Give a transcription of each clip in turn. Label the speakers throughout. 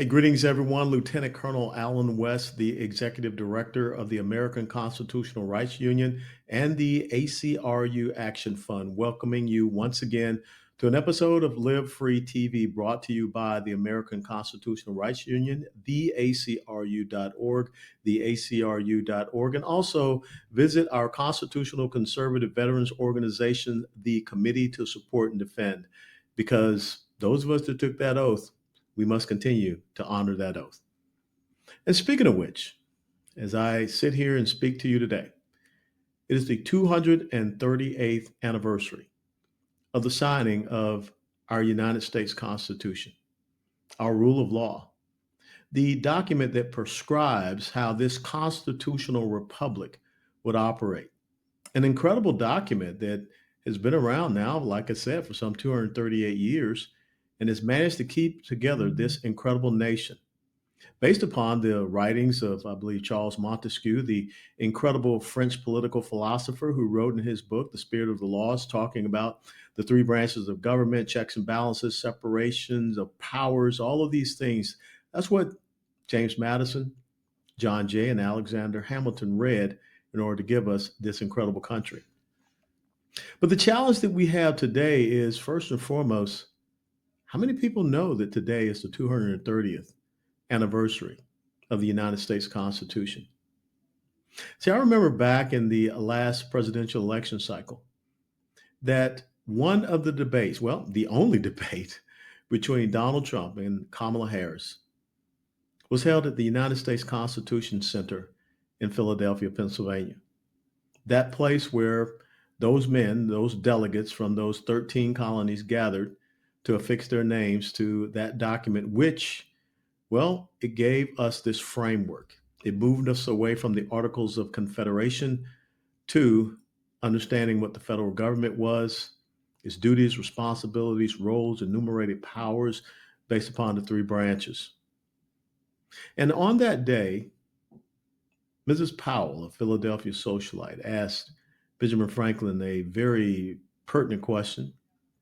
Speaker 1: Hey, greetings, everyone. Lieutenant Colonel Alan West, the Executive Director of the American Constitutional Rights Union and the ACRU Action Fund, welcoming you once again to an episode of Live Free TV brought to you by the American Constitutional Rights Union, the ACRU.org, the ACRU.org, and also visit our Constitutional Conservative Veterans Organization, the Committee to Support and Defend, because those of us that took that oath, we must continue to honor that oath. And speaking of which, as I sit here and speak to you today, it is the 238th anniversary of the signing of our United States Constitution, our rule of law, the document that prescribes how this constitutional republic would operate. An incredible document that has been around now, like I said, for some 238 years and has managed to keep together this incredible nation based upon the writings of, I believe, Charles Montesquieu, the incredible French political philosopher who wrote in his book, The Spirit of the Laws, talking about the three branches of government, checks and balances, separations of powers, all of these things. That's what James Madison, John Jay, and Alexander Hamilton read in order to give us this incredible country. But the challenge that we have today is, first and foremost, how many people know that today is the 230th anniversary of the United States Constitution? See, I remember back in the last presidential election cycle that one of the debates, well, the only debate between Donald Trump and Kamala Harris was held at the United States Constitution Center in Philadelphia, Pennsylvania. That place where those men, those delegates from those 13 colonies gathered to affix their names to that document, which, well, it gave us this framework. It moved us away from the Articles of Confederation to understanding what the federal government was, its duties, responsibilities, roles, enumerated powers based upon the three branches. And on that day, Mrs. Powell, a Philadelphia socialite, asked Benjamin Franklin a very pertinent question,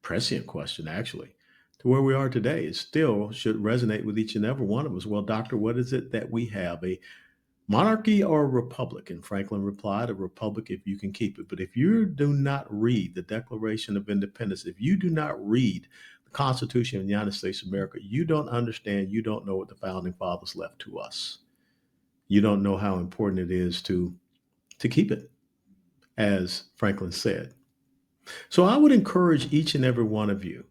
Speaker 1: prescient question, actually, to where we are today. It still should resonate with each and every one of us. Well, doctor, what is it that we have, a monarchy or a republic? And Franklin replied, a republic if you can keep it. But if you do not read the Declaration of Independence, if you do not read the Constitution of the United States of America, you don't understand, you don't know what the founding fathers left to us. You don't know how important it is to keep it, as Franklin said. So I would encourage each and every one of you,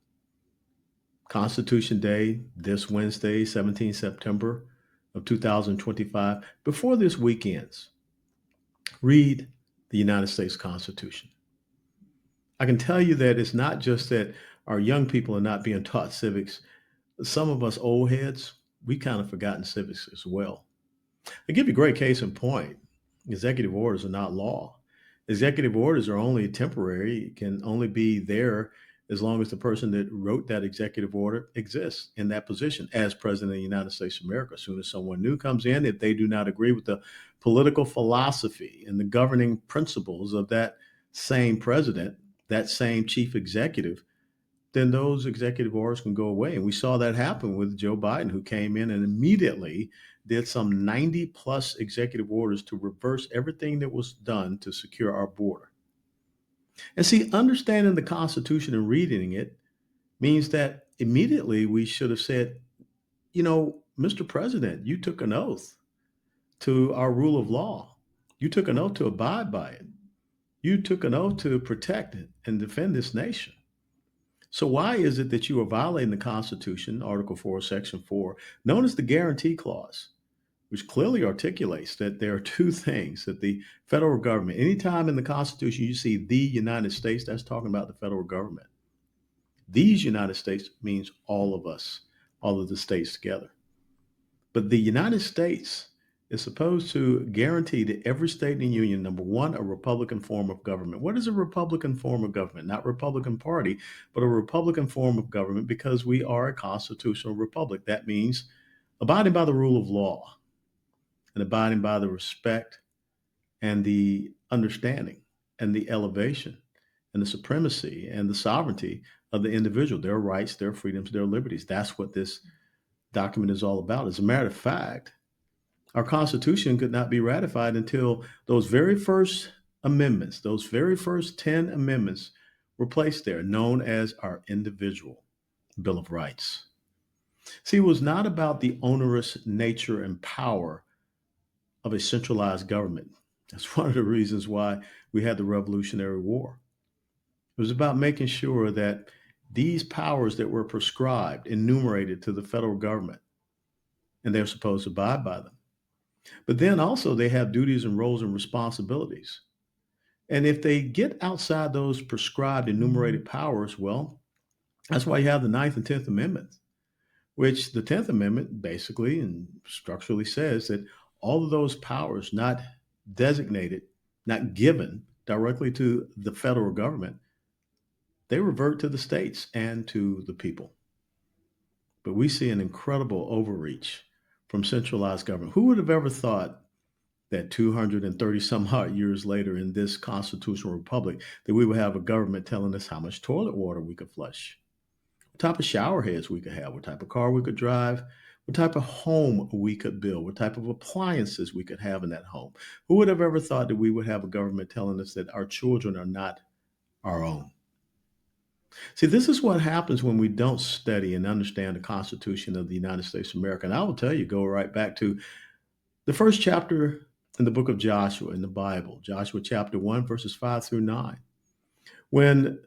Speaker 1: Constitution Day, this Wednesday, 17 September of 2025, before this week ends, read the United States Constitution. I can tell you that it's not just that our young people are not being taught civics. Some of us old heads, we kind of forgotten civics as well. I give you a great case in point. Executive orders are not law. Executive orders are only temporary, can only be there as long as the person that wrote that executive order exists in that position as president of the United States of America. As soon as someone new comes in, if they do not agree with the political philosophy and the governing principles of that same president, that same chief executive, then those executive orders can go away. And we saw that happen with Joe Biden, who came in and immediately did some 90 plus executive orders to reverse everything that was done to secure our border. And see, understanding the Constitution and reading it means that immediately we should have said, Mr. President, you took an oath to our rule of law. You took an oath to abide by it. You took an oath to protect it and defend this nation. So why is it that you are violating the Constitution, Article 4, Section 4, known as the Guarantee Clause, which clearly articulates that there are two things that the federal government, anytime in the Constitution you see the United States, that's talking about the federal government. These United States means all of us, all of the states together. But the United States is supposed to guarantee to every state in the union, number one, a Republican form of government. What is a Republican form of government? Not Republican Party, but a Republican form of government, because we are a constitutional republic. That means abiding by the rule of law and abiding by the respect and the understanding and the elevation and the supremacy and the sovereignty of the individual, their rights, their freedoms, their liberties. That's what this document is all about. As a matter of fact, our Constitution could not be ratified until those very first amendments, those very first 10 amendments were placed there, known as our individual Bill of Rights. See, it was not about the onerous nature and power of a centralized government. That's one of the reasons why we had the Revolutionary War. It was about making sure that these powers that were prescribed, enumerated to the federal government, and they're supposed to abide by them. But then also they have duties and roles and responsibilities. And if they get outside those prescribed enumerated powers, well, that's why you have the Ninth and Tenth Amendments, which the Tenth Amendment basically and structurally says that all of those powers not designated, not given directly to the federal government, they revert to the states and to the people. But we see an incredible overreach from centralized government. Who would have ever thought that 230 some odd years later in this constitutional republic that we would have a government telling us how much toilet water we could flush, what type of shower heads we could have, what type of car we could drive, what type of home we could build, what type of appliances we could have in that home. Who would have ever thought that we would have a government telling us that our children are not our own? See, this is what happens when we don't study and understand the Constitution of the United States of America. And I will tell you, go right back to the first chapter in the book of Joshua in the Bible, Joshua chapter 1, verses 5 through 9. When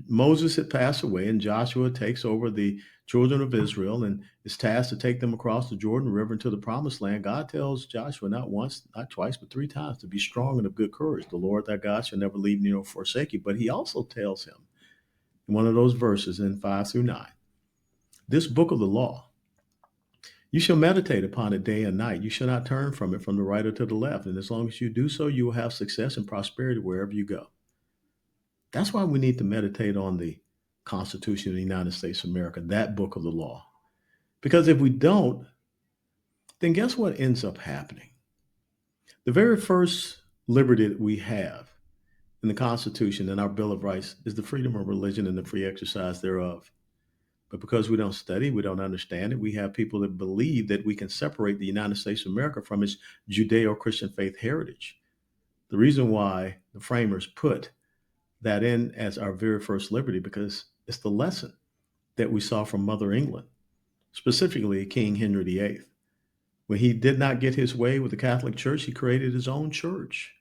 Speaker 1: Moses had passed away and Joshua takes over the children of Israel and is tasked to take them across the Jordan River into the promised land, God tells Joshua not once, not twice, but three times to be strong and of good courage. The Lord thy God shall never leave you nor forsake you. But he also tells him in one of those verses in 5 through 9, this book of the law, you shall meditate upon it day and night. You shall not turn from it from the right or to the left. And as long as you do so, you will have success and prosperity wherever you go. That's why we need to meditate on the Constitution of the United States of America, that book of the law. Because if we don't, then guess what ends up happening? The very first liberty that we have in the Constitution and our Bill of Rights is the freedom of religion and the free exercise thereof. But because we don't study, we don't understand it, we have people that believe that we can separate the United States of America from its Judeo-Christian faith heritage. The reason why the framers put that in as our very first liberty, because it's the lesson that we saw from Mother England, specifically King Henry VIII. When he did not get his way with the Catholic Church, he created his own church.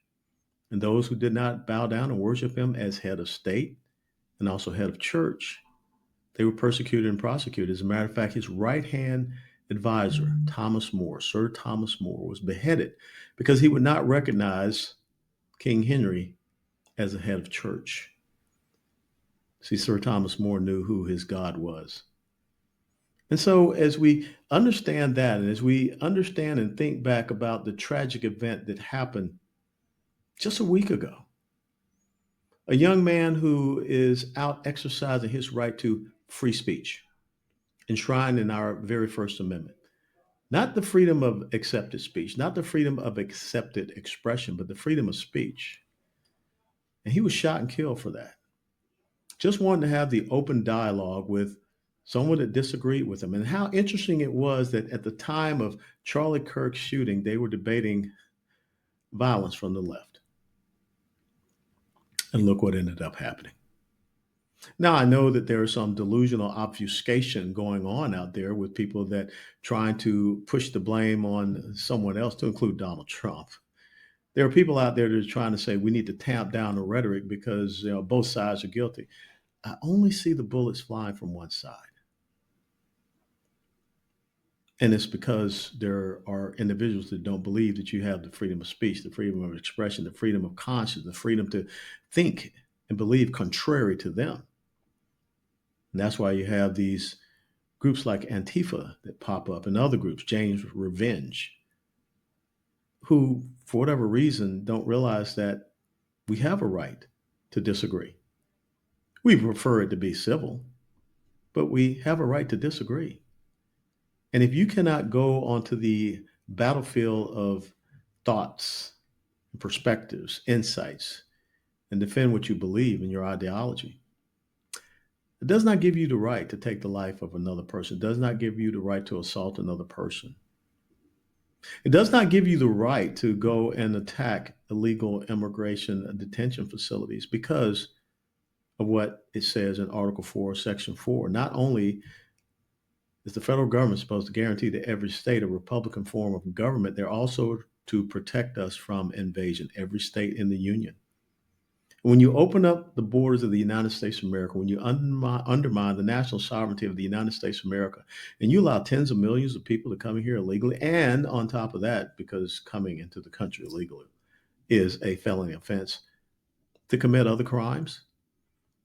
Speaker 1: And those who did not bow down and worship him as head of state and also head of church, they were persecuted and prosecuted. As a matter of fact, his right-hand advisor, Thomas More, Sir Thomas More, was beheaded because he would not recognize King Henry as a head of church. See, Sir Thomas More knew who his God was. And so as we understand that, and as we understand and think back about the tragic event that happened just a week ago, a young man who is out exercising his right to free speech, enshrined in our very First Amendment. Not the freedom of accepted speech, not the freedom of accepted expression, but the freedom of speech. And he was shot and killed for that. Just wanted to have the open dialogue with someone that disagreed with him. And how interesting it was that at the time of Charlie Kirk's shooting, they were debating violence from the left. And look what ended up happening. Now, I know that there is some delusional obfuscation going on out there with people that trying to push the blame on someone else, to include Donald Trump. There are people out there that are trying to say we need to tamp down the rhetoric because both sides are guilty. I only see the bullets flying from one side. And it's because there are individuals that don't believe that you have the freedom of speech, the freedom of expression, the freedom of conscience, the freedom to think and believe contrary to them. And that's why you have these groups like Antifa that pop up and other groups, James Revenge, who, for whatever reason, don't realize that we have a right to disagree. We prefer it to be civil, but we have a right to disagree. And if you cannot go onto the battlefield of thoughts, perspectives, insights, and defend what you believe in your ideology, It does not give you the right to take the life of another person. It does not give you the right to assault another person. It does not give you the right to go and attack illegal immigration detention facilities because of what it says in Article 4, Section 4. Not only is the federal government supposed to guarantee to every state a Republican form of government, they're also to protect us from invasion, every state in the Union. When you open up the borders of the United States of America, when you undermine the national sovereignty of the United States of America, and you allow tens of millions of people to come here illegally, and on top of that, because coming into the country illegally is a felony offense, to commit other crimes,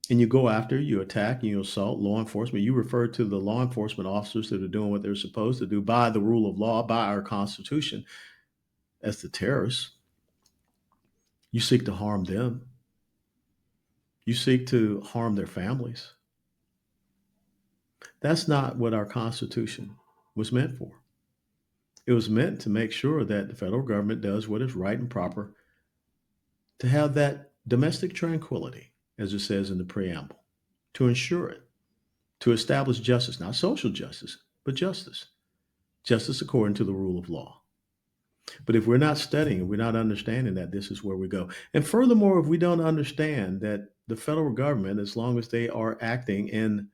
Speaker 1: and you go after, you attack, and you assault law enforcement, you refer to the law enforcement officers that are doing what they're supposed to do by the rule of law, by our Constitution, as the terrorists, you seek to harm them. You seek to harm their families. That's not what our Constitution was meant for. It was meant to make sure that the federal government does what is right and proper to have that domestic tranquility, as it says in the preamble, to ensure it, to establish justice, not social justice, but justice, justice according to the rule of law. But if we're not studying and we're not understanding that, this is where we go. And furthermore, if we don't understand that the federal government, as long as they are acting in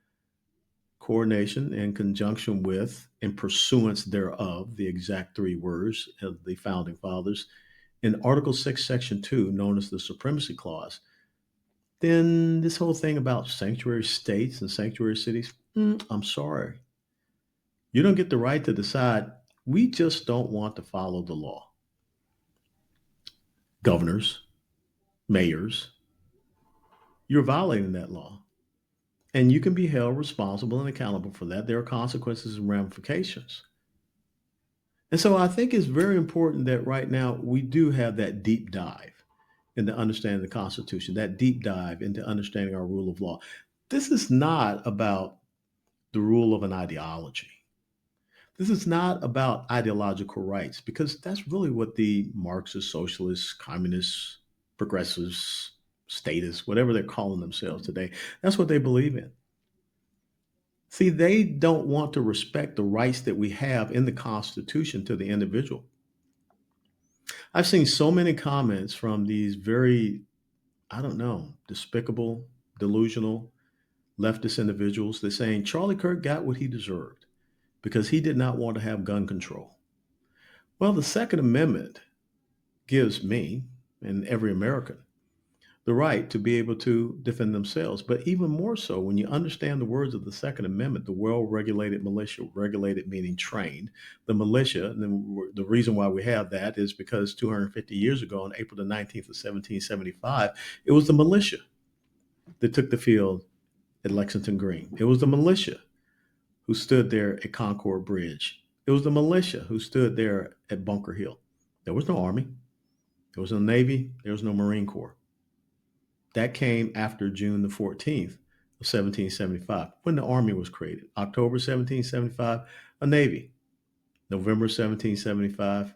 Speaker 1: coordination in conjunction with, in pursuance thereof, the exact three words of the founding fathers, in Article 6, Section 2, known as the Supremacy Clause, then this whole thing about sanctuary states and sanctuary cities, I'm sorry. You don't get the right to decide. We just don't want to follow the law. Governors, mayors, you're violating that law. And you can be held responsible and accountable for that. There are consequences and ramifications. And so I think it's very important that right now we do have that deep dive into understanding the Constitution, that deep dive into understanding our rule of law. This is not about the rule of an ideology. This is not about ideological rights, because that's really what the Marxists, socialists, communists, progressives, statists, whatever they're calling themselves today, that's what they believe in. See, they don't want to respect the rights that we have in the Constitution to the individual. I've seen so many comments from these very, I don't know, despicable, delusional, leftist individuals that saying Charlie Kirk got what he deserved because he did not want to have gun control. Well, the Second Amendment gives me and every American the right to be able to defend themselves. But even more so, when you understand the words of the Second Amendment, the well-regulated militia, regulated meaning trained, the militia, and then the reason why we have that is because 250 years ago, on April the 19th of 1775, it was the militia that took the field at Lexington Green. It was the militia who stood there at Concord Bridge. It was the militia who stood there at Bunker Hill. There was no Army. There was no Navy. There was no Marine Corps. That came after June the 14th of 1775, when the Army was created. October 1775, a Navy. November 1775,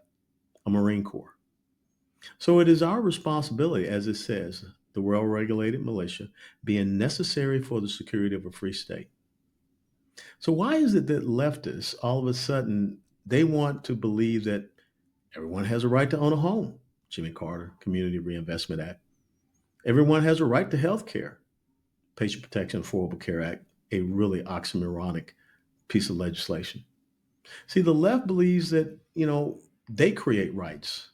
Speaker 1: a Marine Corps. So it is our responsibility, as it says, the well-regulated militia being necessary for the security of a free state. So why is it that leftists, all of a sudden, they want to believe that everyone has a right to own a home? Jimmy Carter, Community Reinvestment Act. Everyone has a right to health care. Patient Protection Affordable Care Act, a really oxymoronic piece of legislation. See, the left believes that, they create rights,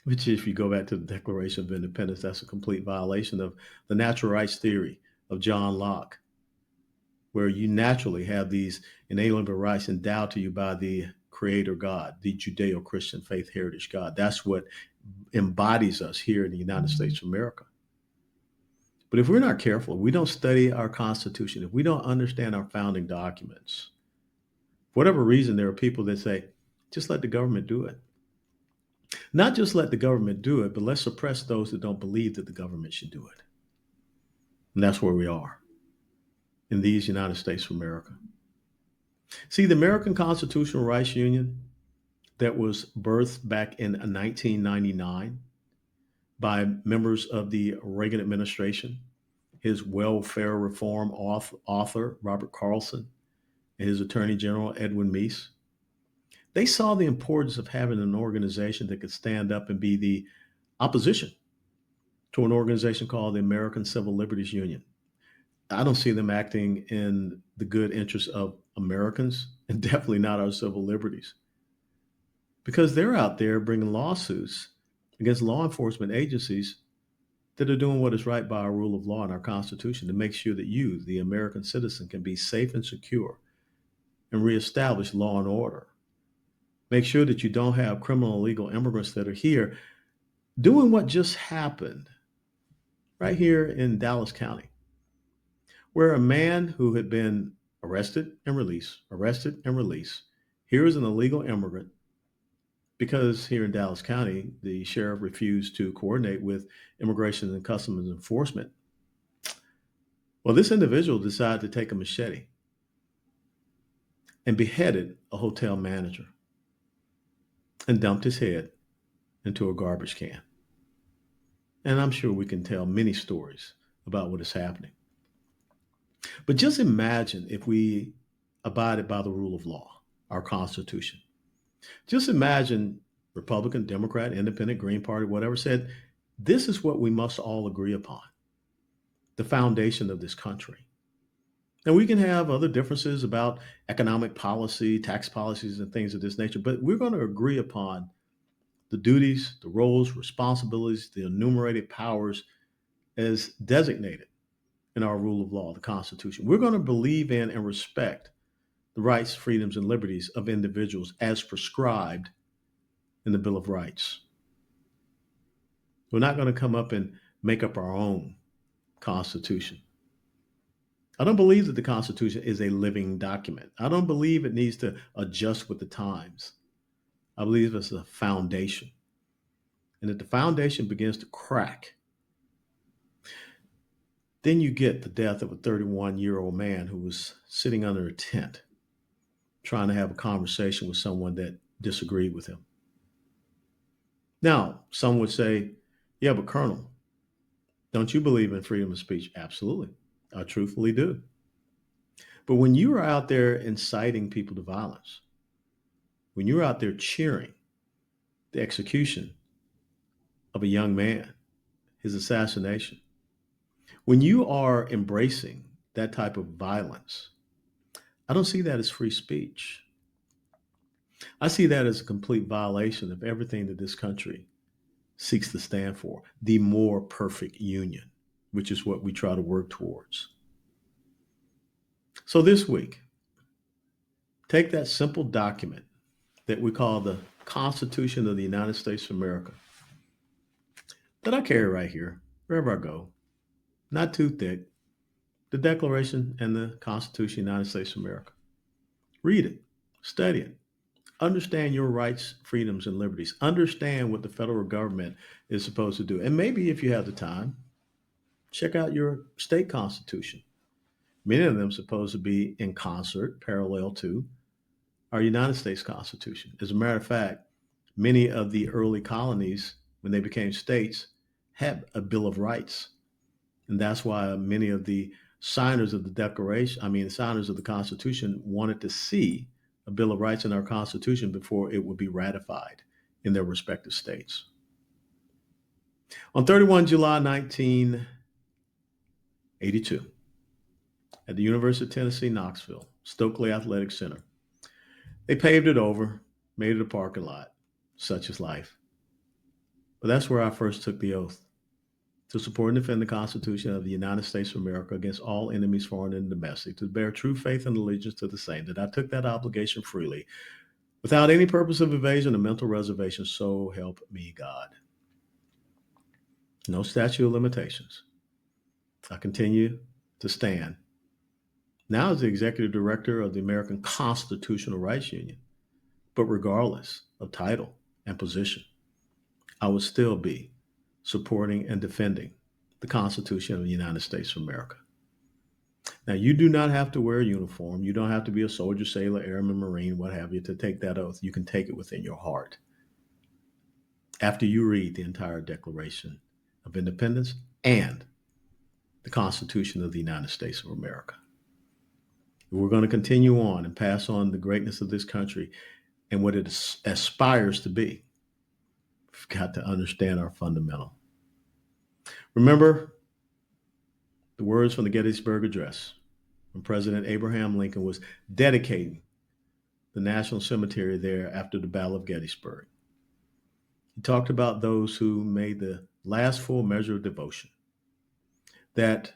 Speaker 1: which if you go back to the Declaration of Independence, that's a complete violation of the natural rights theory of John Locke, where you naturally have these inalienable rights endowed to you by the Creator God, the Judeo-Christian faith heritage God. That's what embodies us here in the United States of America. But if we're not careful, if we don't study our Constitution, if we don't understand our founding documents, for whatever reason, there are people that say, just let the government do it. Not just let the government do it, but let's suppress those that don't believe that the government should do it. And that's where we are in these United States of America. See, the American Constitutional Rights Union that was birthed back in 1999 by members of the Reagan administration, his welfare reform author, Robert Carlson, and his Attorney General, Edwin Meese. They saw the importance of having an organization that could stand up and be the opposition to an organization called the American Civil Liberties Union. I don't see them acting in the good interest of Americans and definitely not our civil liberties because they're out there bringing lawsuits against law enforcement agencies that are doing what is right by our rule of law and our Constitution to make sure that you, the American citizen, can be safe and secure and reestablish law and order. Make sure that you don't have criminal illegal immigrants that are here doing what just happened right here in Dallas County, where a man who had been arrested and released, here is an illegal immigrant because here in Dallas County, the sheriff refused to coordinate with Immigration and Customs Enforcement. Well, this individual decided to take a machete and beheaded a hotel manager and dumped his head into a garbage can. And I'm sure we can tell many stories about what is happening. But just imagine if we abided by the rule of law, our Constitution. Just imagine Republican, Democrat, Independent, Green Party, whatever said, this is what we must all agree upon, the foundation of this country. And we can have other differences about economic policy, tax policies, and things of this nature, but we're going to agree upon the duties, the roles, responsibilities, the enumerated powers as designated in our rule of law, the Constitution. We're going to believe in and respect the rights, freedoms, and liberties of individuals as prescribed in the Bill of Rights. We're not going to come up and make up our own Constitution. I don't believe that the Constitution is a living document. I don't believe it needs to adjust with the times. I believe it's a foundation. And if the foundation begins to crack, then you get the death of a 31-year-old man who was sitting under a tent trying to have a conversation with someone that disagreed with him. Now, some would say, yeah, but Colonel, don't you believe in freedom of speech? Absolutely. I truthfully do. But when you are out there inciting people to violence, when you're out there cheering the execution of a young man, his assassination, when you are embracing that type of violence, I don't see that as free speech. I see that as a complete violation of everything that this country seeks to stand for, the more perfect union, which is what we try to work towards. So this week, take that simple document that we call the Constitution of the United States of America that I carry right here, wherever I go, not too thick, the Declaration and the Constitution of the United States of America. Read it, study it, understand your rights, freedoms, and liberties. Understand what the federal government is supposed to do. And maybe if you have the time, check out your state constitution. Many of them supposed to be in concert, parallel to our United States Constitution. As a matter of fact, many of the early colonies, when they became states, had a Bill of Rights. And that's why many of the signers of the signers of the Constitution wanted to see a Bill of Rights in our Constitution before it would be ratified in their respective states. On 31 July 1982, at the University of Tennessee, Knoxville, Stokely Athletic Center, they paved it over, made it a parking lot. Such is life. But that's where I first took the oath to support and defend the Constitution of the United States of America against all enemies, foreign and domestic, to bear true faith and allegiance to the same, that I took that obligation freely, without any purpose of evasion or mental reservation, so help me God. No statute of limitations. I continue to stand, now as the executive director of the American Constitutional Rights Union, but regardless of title and position, I would still be supporting and defending the Constitution of the United States of America. Now, you do not have to wear a uniform. You don't have to be a soldier, sailor, airman, marine, what have you, to take that oath. You can take it within your heart. After you read the entire Declaration of Independence and the Constitution of the United States of America. If we're going to continue on and pass on the greatness of this country and what it aspires to be, we've got to understand our fundamental. Remember the words from the Gettysburg Address when President Abraham Lincoln was dedicating the National Cemetery there after the Battle of Gettysburg. He talked about those who made the last full measure of devotion, that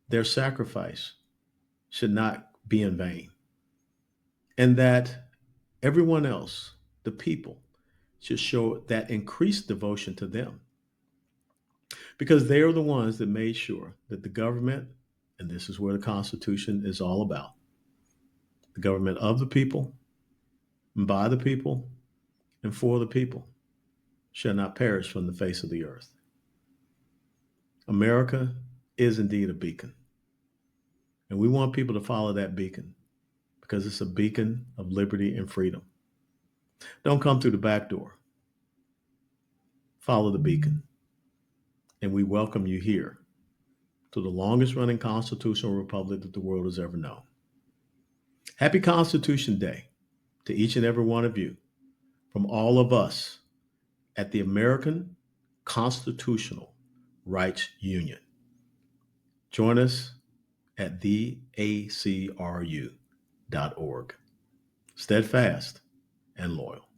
Speaker 1: their sacrifice should not be in vain, and that everyone else, the people, should show that increased devotion to them, because they are the ones that made sure that the government, and this is where the Constitution is all about, the government of the people, and by the people, and for the people, shall not perish from the face of the earth. America is indeed a beacon, and we want people to follow that beacon because it's a beacon of liberty and freedom. Don't come through the back door. Follow the beacon. And we welcome you here to the longest running constitutional republic that the world has ever known. Happy Constitution Day to each and every one of you from all of us at the American Constitutional Rights Union. Join us at theacru.org. Steadfast and loyal.